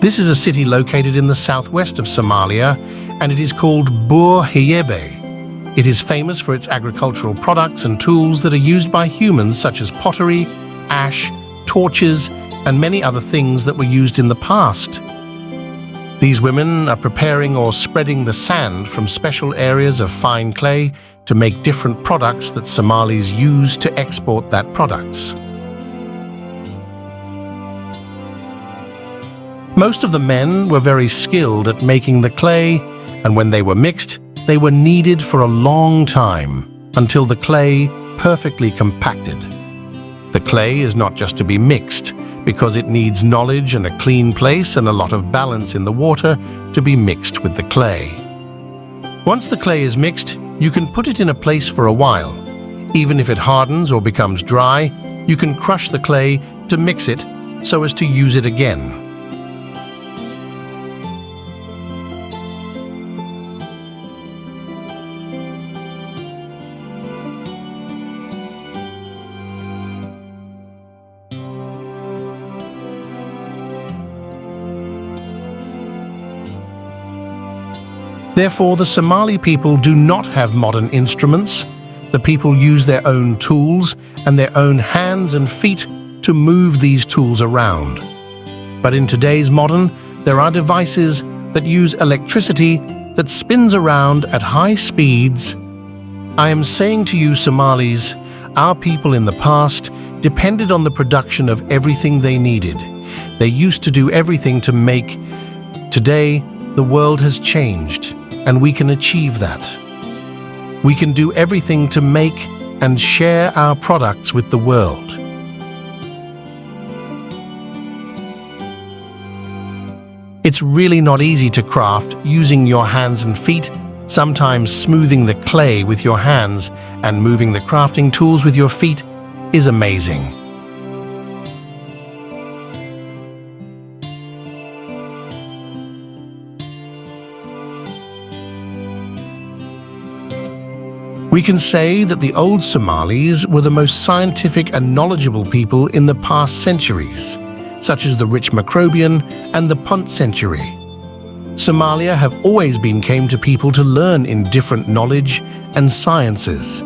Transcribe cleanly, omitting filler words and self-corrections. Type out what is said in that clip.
This is a city located in the southwest of Somalia, and it is called Bur Hiyebe. It is famous for its agricultural products and tools that are used by humans, such as pottery, ash, torches, and many other things that were used in the past. These women are preparing or spreading the sand from special areas of fine clay to make different products that Somalis use to export that products. Most of the men were very skilled at making the clay, and when they were mixed, they were kneaded for a long time until the clay perfectly compacted. The clay is not just to be mixed, because it needs knowledge and a clean place and a lot of balance in the water to be mixed with the clay. Once the clay is mixed, you can put it in a place for a while. Even if it hardens or becomes dry, you can crush the clay to mix it so as to use it again. Therefore, the Somali people do not have modern instruments. The people use their own tools and their own hands and feet to move these tools around. But in today's modern, there are devices that use electricity that spins around at high speeds. I am saying to you, Somalis, our people in the past depended on the production of everything they needed. They used to do everything to make. Today, the world has changed, and we can achieve that. We can do everything to make and share our products with the world. It's really not easy to craft using your hands and feet. Sometimes smoothing the clay with your hands and moving the crafting tools with your feet is amazing. We can say that the old Somalis were the most scientific and knowledgeable people in the past centuries, such as the rich Macrobian and the Punt century. Somalia have always been came to people to learn in different knowledge and sciences.